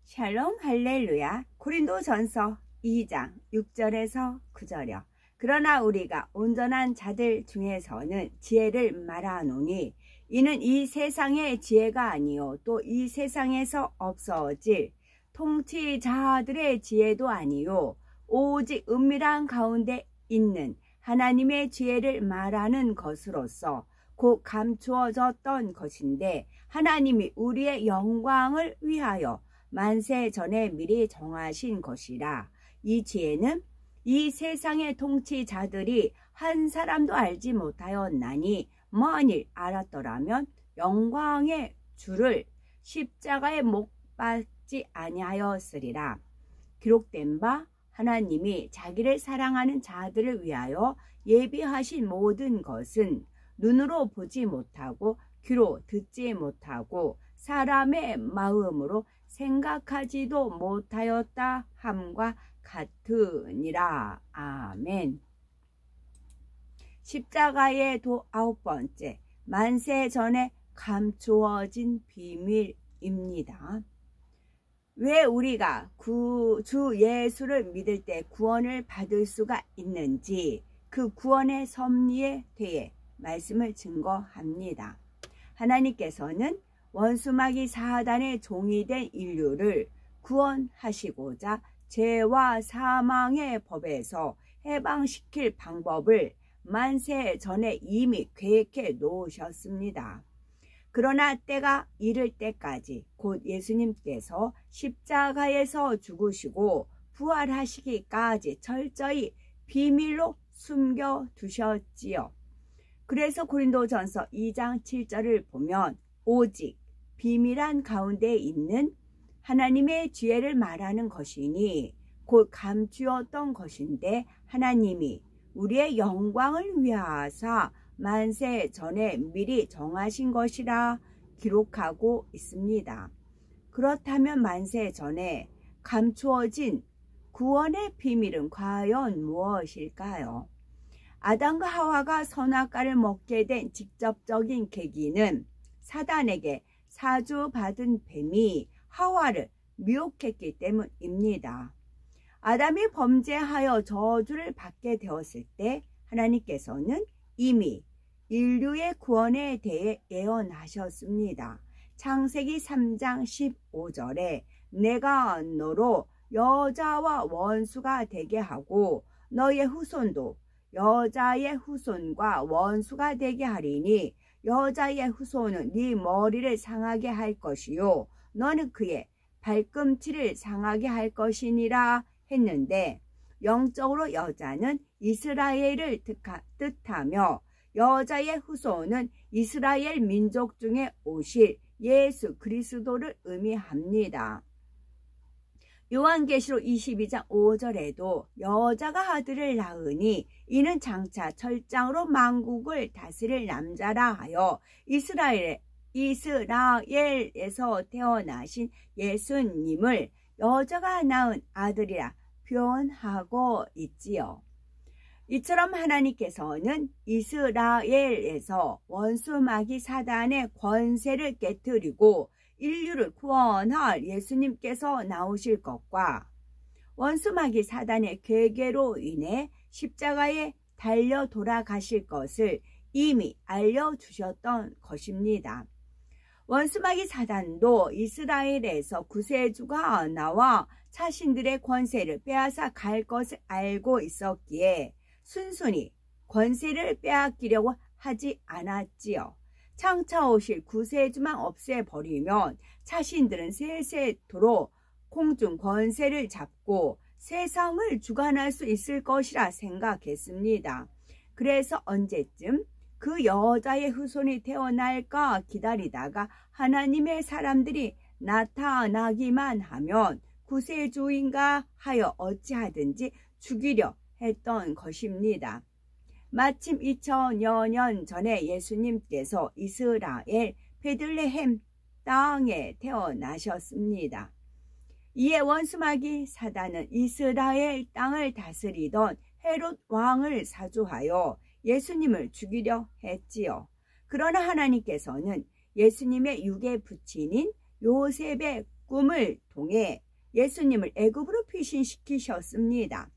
샬롬 할렐루야. 고린도전서 2장 6절에서 9절이요. 그러나 우리가 온전한 자들 중에서는 지혜를 말하노니 이는 이 세상의 지혜가 아니요 또 이 세상에서 없어질 통치자들의 지혜도 아니요 오직 은밀한 가운데 있는 하나님의 지혜를 말하는 것으로서 곧 감추어졌던 것인데 하나님이 우리의 영광을 위하여 만세 전에 미리 정하신 것이라. 이 지혜는 이 세상의 통치자들이 한 사람도 알지 못하였나니 만일 알았더라면 영광의 주를 십자가에 못 박지 아니하였으리라. 기록된 바 하나님이 자기를 사랑하는 자들을 위하여 예비하신 모든 것은 눈으로 보지 못하고 귀로 듣지 못하고 사람의 마음으로 생각하지도 못하였다 함과 같으니라. 아멘. 십자가의 도 9번째, 만세 전에 감추어진 비밀입니다. 왜 우리가 주 예수를 믿을 때 구원을 받을 수가 있는지 그 구원의 섭리에 대해 말씀을 증거합니다. 하나님께서는 원수마귀 사단의 종이 된 인류를 구원하시고자 죄와 사망의 법에서 해방시킬 방법을 만세 전에 이미 계획해 놓으셨습니다. 그러나 때가 이를 때까지 곧 예수님께서 십자가에서 죽으시고 부활하시기까지 철저히 비밀로 숨겨두셨지요. 그래서 고린도전서 2장 7절을 보면 오직 비밀한 가운데 있는 하나님의 지혜를 말하는 것이니 곧 감추었던 것인데 하나님이 우리의 영광을 위하사 만세 전에 미리 정하신 것이라 기록하고 있습니다. 그렇다면 만세 전에 감추어진 구원의 비밀은 과연 무엇일까요? 아담과 하와가 선악과를 먹게 된 직접적인 계기는 사단에게 사주받은 뱀이 하와를 미혹했기 때문입니다. 아담이 범죄하여 저주를 받게 되었을 때 하나님께서는 이미 인류의 구원에 대해 예언하셨습니다. 창세기 3장 15절에 내가 너로 여자와 원수가 되게 하고 너의 후손도 여자의 후손과 원수가 되게 하리니 여자의 후손은 네 머리를 상하게 할 것이요 너는 그의 발꿈치를 상하게 할 것이니라 했는데 영적으로 여자는 이스라엘을 뜻하며 여자의 후손은 이스라엘 민족 중에 오실 예수 그리스도를 의미합니다. 요한계시록 22장 5절에도 여자가 아들을 낳으니 이는 장차 철장으로 만국을 다스릴 남자라 하여 이스라엘에서 태어나신 예수님을 여자가 낳은 아들이라 표현하고 있지요. 이처럼 하나님께서는 이스라엘에서 원수마귀 사단의 권세를 깨뜨리고 인류를 구원할 예수님께서 나오실 것과 원수마귀 사단의 괴계로 인해 십자가에 달려 돌아가실 것을 이미 알려주셨던 것입니다. 원수마귀 사단도 이스라엘에서 구세주가 나와 자신들의 권세를 빼앗아 갈 것을 알고 있었기에 순순히 권세를 빼앗기려고 하지 않았지요. 장차 오실 구세주만 없애버리면 자신들은 세세토록 공중 권세를 잡고 세상을 주관할 수 있을 것이라 생각했습니다. 그래서 언제쯤 그 여자의 후손이 태어날까 기다리다가 하나님의 사람들이 나타나기만 하면 구세주인가 하여 어찌하든지 죽이려 했던 것입니다. 마침 2000여 년 전에 예수님께서 이스라엘 베들레헴 땅에 태어나셨습니다. 이에 원수마귀 사단은 이스라엘 땅을 다스리던 헤롯 왕을 사주하여 예수님을 죽이려 했지요. 그러나 하나님께서는 예수님의 육의 부친인 요셉의 꿈을 통해 예수님을 애굽으로 피신시키셨습니다.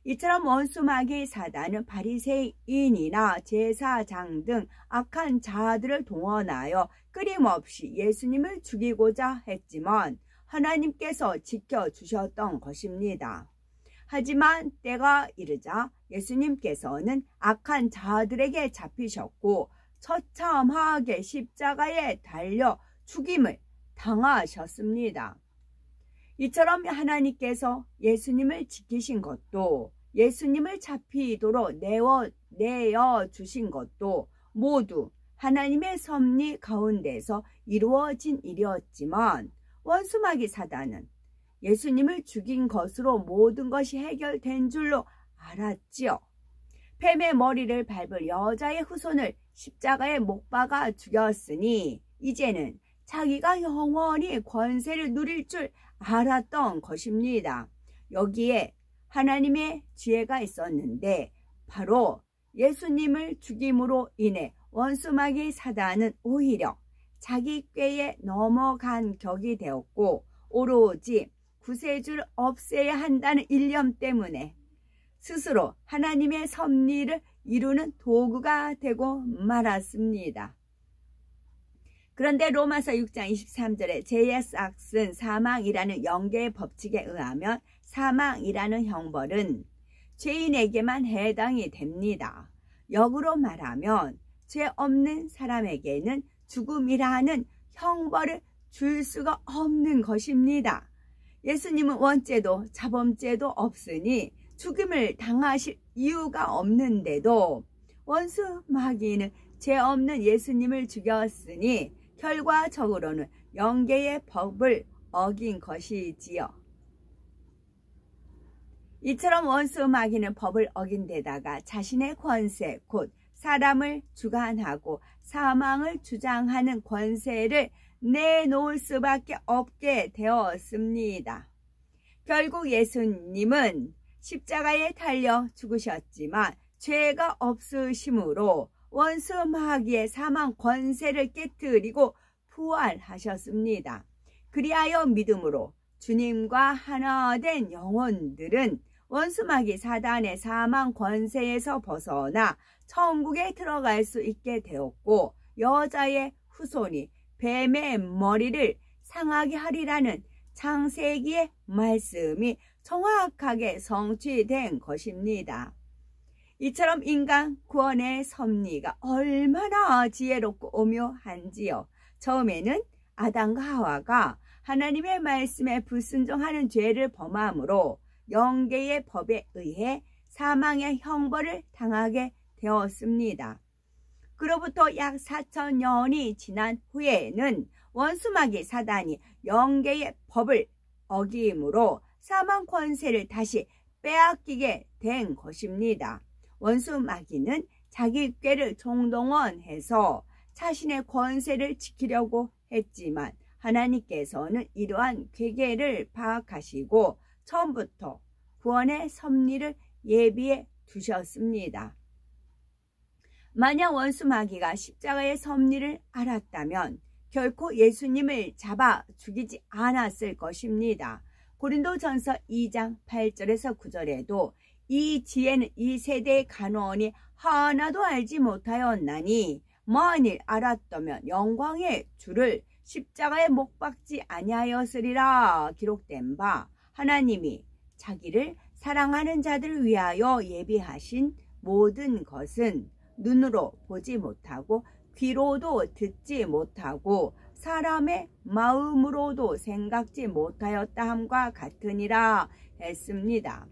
이처럼 원수 마귀 사단은 바리새인이나 제사장 등 악한 자들을 동원하여 끊임없이 예수님을 죽이고자 했지만 하나님께서 지켜주셨던 것입니다. 하지만 때가 이르자 예수님께서는 악한 자들에게 잡히셨고 처참하게 십자가에 달려 죽임을 당하셨습니다. 이처럼 하나님께서 예수님을 지키신 것도 예수님을 잡히도록 내어 주신 것도 모두 하나님의 섭리 가운데서 이루어진 일이었지만 원수 마귀 사단은 예수님을 죽인 것으로 모든 것이 해결된 줄로 알았지요. 뱀의 머리를 밟을 여자의 후손을 십자가에 못 박아 죽였으니 이제는 자기가 영원히 권세를 누릴 줄 알았던 것입니다. 여기에 하나님의 지혜가 있었는데 바로 예수님을 죽임으로 인해 원수 마귀 사단은 오히려 자기 꾀에 넘어간 격이 되었고 오로지 구세주를 없애야 한다는 일념 때문에 스스로 하나님의 섭리를 이루는 도구가 되고 말았습니다. 그런데 로마서 6장 23절에 죄의 삭은 사망이라는 영계의 법칙에 의하면 사망이라는 형벌은 죄인에게만 해당이 됩니다. 역으로 말하면 죄 없는 사람에게는 죽음이라는 형벌을 줄 수가 없는 것입니다. 예수님은 원죄도 자범죄도 없으니 죽임을 당하실 이유가 없는데도 원수 마귀는 죄 없는 예수님을 죽였으니 결과적으로는 영계의 법을 어긴 것이지요. 이처럼 원수 마귀는 법을 어긴 데다가 자신의 권세 곧 사람을 주관하고 사망을 주장하는 권세를 내놓을 수밖에 없게 되었습니다. 결국 예수님은 십자가에 달려 죽으셨지만 죄가 없으심으로 원수 마귀의 사망 권세를 깨뜨리고 부활하셨습니다. 그리하여 믿음으로 주님과 하나 된 영혼들은 원수 마귀 사단의 사망 권세에서 벗어나 천국에 들어갈 수 있게 되었고 여자의 후손이 뱀의 머리를 상하게 하리라는 창세기의 말씀이 정확하게 성취된 것입니다. 이처럼 인간 구원의 섭리가 얼마나 지혜롭고 오묘한지요. 처음에는 아담과 하와가 하나님의 말씀에 불순종하는 죄를 범함으로 영계의 법에 의해 사망의 형벌을 당하게 되었습니다. 그로부터 약 4,000년이 지난 후에는 원수마귀 사단이 영계의 법을 어김으로 사망 권세를 다시 빼앗기게 된 것입니다. 원수마귀는 자기 꾀를 총동원해서 자신의 권세를 지키려고 했지만 하나님께서는 이러한 괴계를 파악하시고 처음부터 구원의 섭리를 예비해 두셨습니다. 만약 원수마귀가 십자가의 섭리를 알았다면 결코 예수님을 잡아 죽이지 않았을 것입니다. 고린도전서 2장 8절에서 9절에도 이 지혜는 이 세대의 간원이 하나도 알지 못하였나니 만일 알았다면 영광의 주를 십자가에 못 박지 아니하였으리라 기록된 바 하나님이 자기를 사랑하는 자들을 위하여 예비하신 모든 것은 눈으로 보지 못하고 귀로도 듣지 못하고 사람의 마음으로도 생각지 못하였다 함과 같으니라 했습니다.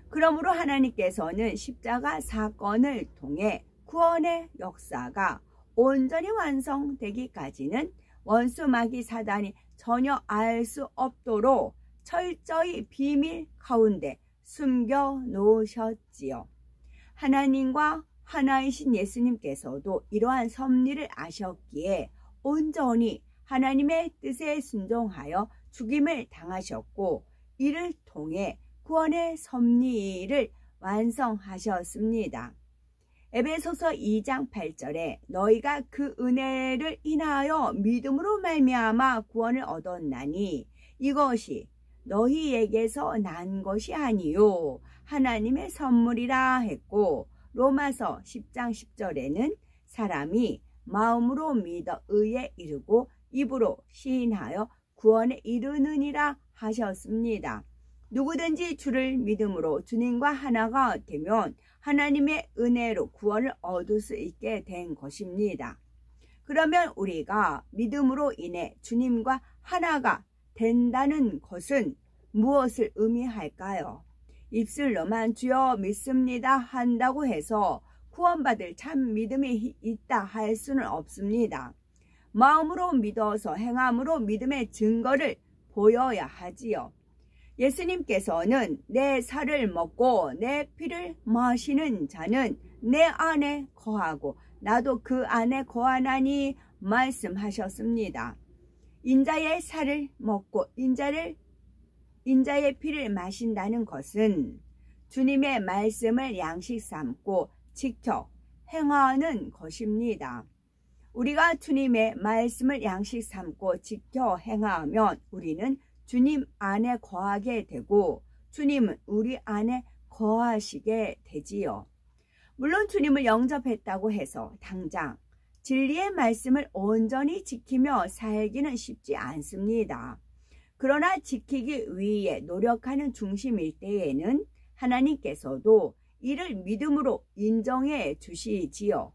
그러므로 하나님께서는 십자가 사건을 통해 구원의 역사가 온전히 완성되기까지는 원수마귀 사단이 전혀 알 수 없도록 철저히 비밀 가운데 숨겨 놓으셨지요. 하나님과 하나이신 예수님께서도 이러한 섭리를 아셨기에 온전히 하나님의 뜻에 순종하여 죽임을 당하셨고 이를 통해 구원의 섭리를 완성하셨습니다. 에베소서 2장 8절에 너희가 그 은혜를 인하여 믿음으로 말미암아 구원을 얻었나니 이것이 너희에게서 난 것이 아니요 하나님의 선물이라 했고, 로마서 10장 10절에는 사람이 마음으로 믿어 의에 이르고 입으로 시인하여 구원에 이르느니라 하셨습니다. 누구든지 주를 믿음으로 주님과 하나가 되면 하나님의 은혜로 구원을 얻을 수 있게 된 것입니다. 그러면 우리가 믿음으로 인해 주님과 하나가 된다는 것은 무엇을 의미할까요? 입술로만 주여 믿습니다 한다고 해서 구원받을 참 믿음이 있다 할 수는 없습니다. 마음으로 믿어서 행함으로 믿음의 증거를 보여야 하지요. 예수님께서는 내 살을 먹고 내 피를 마시는 자는 내 안에 거하고 나도 그 안에 거하나니 말씀하셨습니다. 인자의 살을 먹고 인자의 피를 마신다는 것은 주님의 말씀을 양식 삼고 지켜 행하는 것입니다. 우리가 주님의 말씀을 양식 삼고 지켜 행하면 우리는 주님 안에 거하게 되고 주님은 우리 안에 거하시게 되지요. 물론 주님을 영접했다고 해서 당장 진리의 말씀을 온전히 지키며 살기는 쉽지 않습니다. 그러나 지키기 위해 노력하는 중심일 때에는 하나님께서도 이를 믿음으로 인정해 주시지요.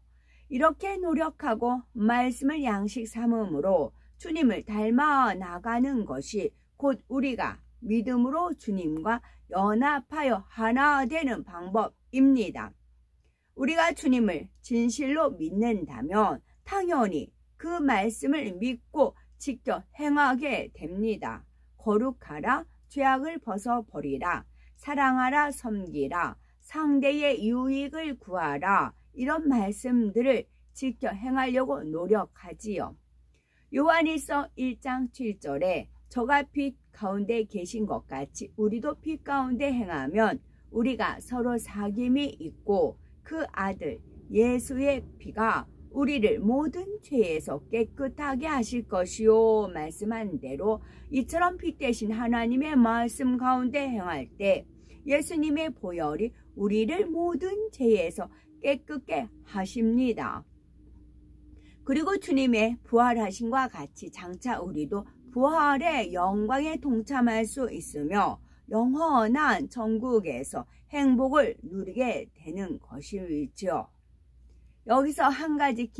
이렇게 노력하고 말씀을 양식 삼음으로 주님을 닮아 나가는 것이 곧 우리가 믿음으로 주님과 연합하여 하나 되는 방법입니다. 우리가 주님을 진실로 믿는다면 당연히 그 말씀을 믿고 지켜 행하게 됩니다. 거룩하라, 죄악을 벗어버리라, 사랑하라, 섬기라, 상대의 유익을 구하라, 이런 말씀들을 지켜 행하려고 노력하지요. 요한일서 1장 7절에 저가 빛 가운데 계신 것 같이 우리도 빛 가운데 행하면 우리가 서로 사귐이 있고 그 아들 예수의 피가 우리를 모든 죄에서 깨끗하게 하실 것이요 말씀한 대로 이처럼 빛 대신 하나님의 말씀 가운데 행할 때 예수님의 보혈이 우리를 모든 죄에서 깨끗게 하십니다. 그리고 주님의 부활하심과 같이 장차 우리도 부활의 영광에 동참할 수 있으며 영원한 천국에서 행복을 누리게 되는 것이죠. 여기서 한 가지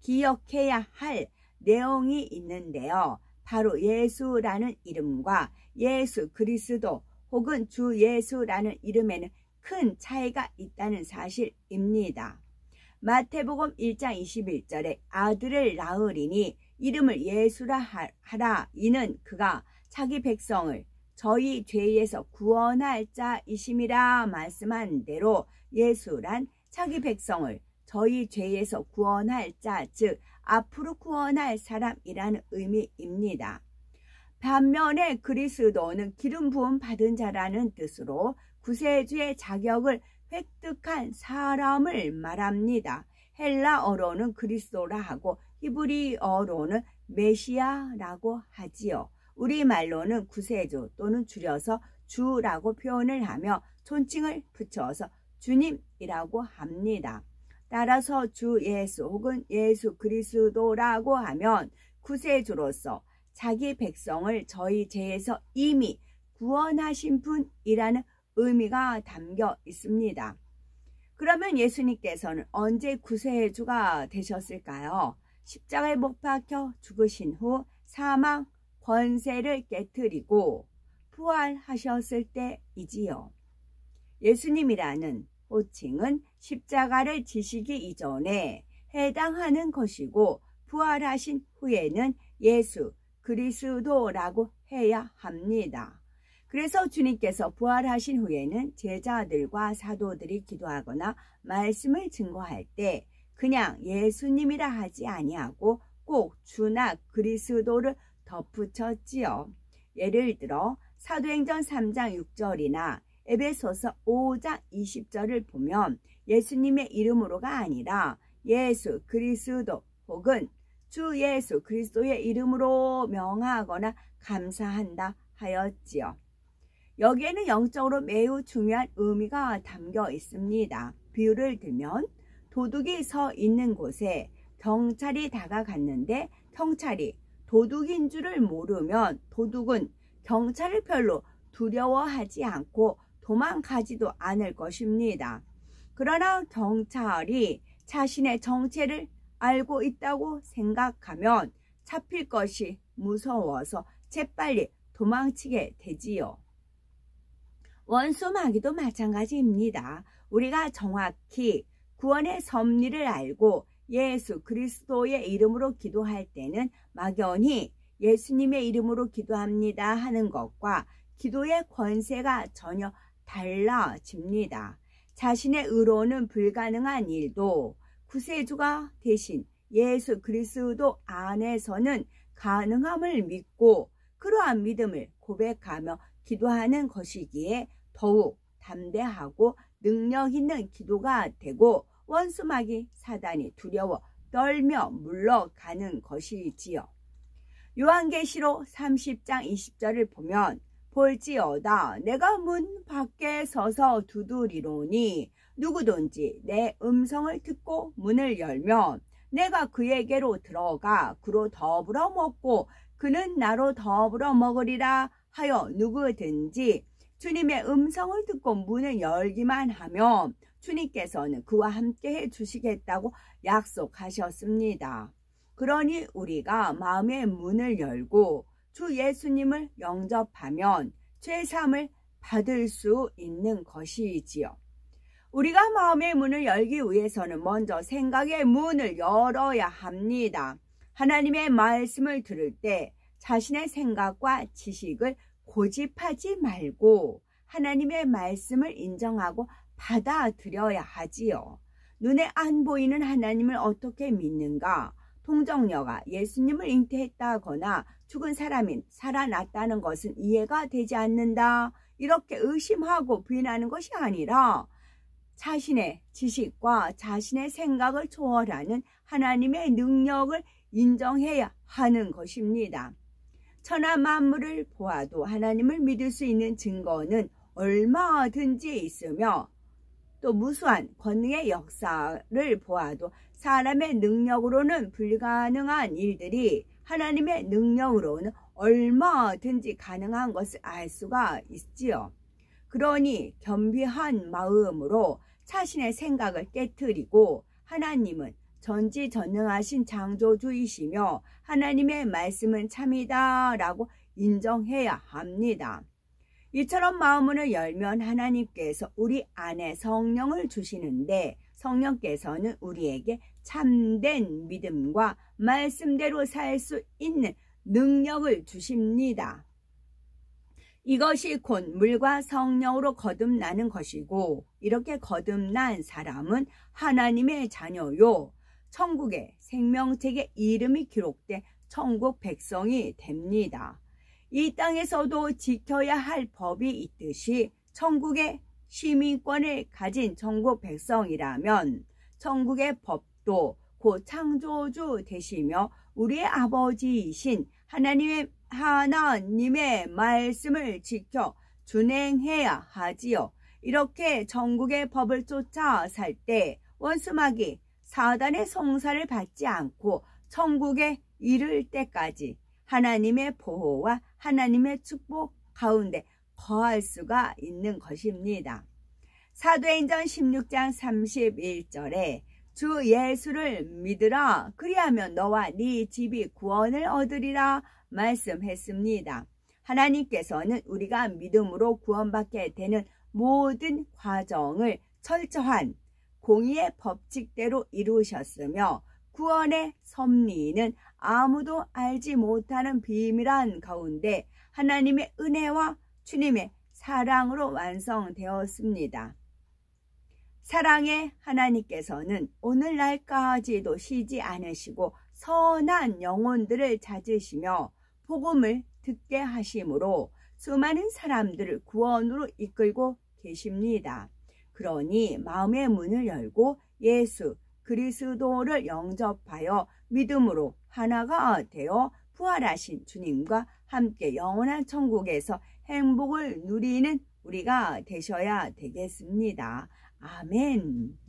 기억해야 할 내용이 있는데요. 바로 예수라는 이름과 예수 그리스도 혹은 주 예수라는 이름에는 큰 차이가 있다는 사실입니다. 마태복음 1장 21절에 아들을 낳으리니 이름을 예수라 하라. 이는 그가 자기 백성을 저희 죄에서 구원할 자이심이라 말씀한 대로 예수란 자기 백성을 저희 죄에서 구원할 자, 즉 앞으로 구원할 사람이라는 의미입니다. 반면에 그리스도는 기름 부음 받은 자라는 뜻으로 구세주의 자격을 획득한 사람을 말합니다. 헬라어로는 그리스도라 하고 히브리어로는 메시아라고 하지요. 우리말로는 구세주 또는 줄여서 주라고 표현을 하며 존칭을 붙여서 주님이라고 합니다. 따라서 주 예수 혹은 예수 그리스도라고 하면 구세주로서 자기 백성을 저희 죄에서 이미 구원하신 분이라는 의미가 담겨 있습니다. 그러면 예수님께서는 언제 구세주가 되셨을까요? 십자가에 못 박혀 죽으신 후 사망 권세를 깨뜨리고 부활하셨을 때이지요. 예수님이라는 호칭은 십자가를 지시기 이전에 해당하는 것이고 부활하신 후에는 예수 그리스도라고 해야 합니다. 그래서 주님께서 부활하신 후에는 제자들과 사도들이 기도하거나 말씀을 증거할 때 그냥 예수님이라 하지 아니하고 꼭 주나 그리스도를 덧붙였지요. 예를 들어 사도행전 3장 6절이나 에베소서 5장 20절을 보면 예수님의 이름으로가 아니라 예수 그리스도 혹은 주 예수 그리스도의 이름으로 명하거나 감사한다 하였지요. 여기에는 영적으로 매우 중요한 의미가 담겨 있습니다. 비유를 들면 도둑이 서 있는 곳에 경찰이 다가갔는데 경찰이 도둑인 줄을 모르면 도둑은 경찰을 별로 두려워하지 않고 도망가지도 않을 것입니다. 그러나 경찰이 자신의 정체를 알고 있다고 생각하면 잡힐 것이 무서워서 재빨리 도망치게 되지요. 원수 마귀도 마찬가지입니다. 우리가 정확히 구원의 섭리를 알고 예수 그리스도의 이름으로 기도할 때는 막연히 예수님의 이름으로 기도합니다 하는 것과 기도의 권세가 전혀 달라집니다. 자신의 의로는 불가능한 일도 구세주가 대신 예수 그리스도 안에서는 가능함을 믿고 그러한 믿음을 고백하며 기도하는 것이기에 더욱 담대하고 능력 있는 기도가 되고 원수마귀 사단이 두려워 떨며 물러가는 것이지요. 요한계시록 30장 20절을 보면 볼지어다 내가 문 밖에 서서 두드리노니 누구든지 내 음성을 듣고 문을 열면 내가 그에게로 들어가 그로 더불어 먹고 그는 나로 더불어 먹으리라 하여 누구든지 주님의 음성을 듣고 문을 열기만 하면 주님께서는 그와 함께 해주시겠다고 약속하셨습니다. 그러니 우리가 마음의 문을 열고 주 예수님을 영접하면 죄사함을 받을 수 있는 것이지요. 우리가 마음의 문을 열기 위해서는 먼저 생각의 문을 열어야 합니다. 하나님의 말씀을 들을 때 자신의 생각과 지식을 고집하지 말고 하나님의 말씀을 인정하고 받아들여야 하지요. 눈에 안 보이는 하나님을 어떻게 믿는가? 동정녀가 예수님을 잉태했다거나 죽은 사람이 살아났다는 것은 이해가 되지 않는다. 이렇게 의심하고 부인하는 것이 아니라 자신의 지식과 자신의 생각을 초월하는 하나님의 능력을 인정해야 하는 것입니다. 천하 만물을 보아도 하나님을 믿을 수 있는 증거는 얼마든지 있으며 또 무수한 권능의 역사를 보아도 사람의 능력으로는 불가능한 일들이 하나님의 능력으로는 얼마든지 가능한 것을 알 수가 있지요. 그러니 겸비한 마음으로 자신의 생각을 깨트리고 하나님은 전지전능하신 창조주이시며 하나님의 말씀은 참이다 라고 인정해야 합니다. 이처럼 마음문을 열면 하나님께서 우리 안에 성령을 주시는데 성령께서는 우리에게 참된 믿음과 말씀대로 살 수 있는 능력을 주십니다. 이것이 곧 물과 성령으로 거듭나는 것이고 이렇게 거듭난 사람은 하나님의 자녀요 천국의 생명책에 이름이 기록된 천국 백성이 됩니다. 이 땅에서도 지켜야 할 법이 있듯이 천국의 시민권을 가진 천국 백성이라면 천국의 법도 곧 창조주 되시며 우리의 아버지이신 하나님의 말씀을 지켜 준행해야 하지요. 이렇게 천국의 법을 쫓아 살 때 원수마귀 사단의 송사를 받지 않고 천국에 이를 때까지 하나님의 보호와 하나님의 축복 가운데 거할 수가 있는 것입니다. 사도행전 16장 31절에 주 예수를 믿으라 그리하면 너와 네 집이 구원을 얻으리라 말씀했습니다. 하나님께서는 우리가 믿음으로 구원받게 되는 모든 과정을 철저한 공의의 법칙대로 이루셨으며 구원의 섭리는 아무도 알지 못하는 비밀한 가운데 하나님의 은혜와 주님의 사랑으로 완성되었습니다. 사랑의 하나님께서는 오늘날까지도 쉬지 않으시고 선한 영혼들을 찾으시며 복음을 듣게 하심으로 수많은 사람들을 구원으로 이끌고 계십니다. 그러니 마음의 문을 열고 예수 그리스도를 영접하여 믿음으로 하나가 되어 부활하신 주님과 함께 영원한 천국에서 행복을 누리는 우리가 되셔야 되겠습니다. 아멘.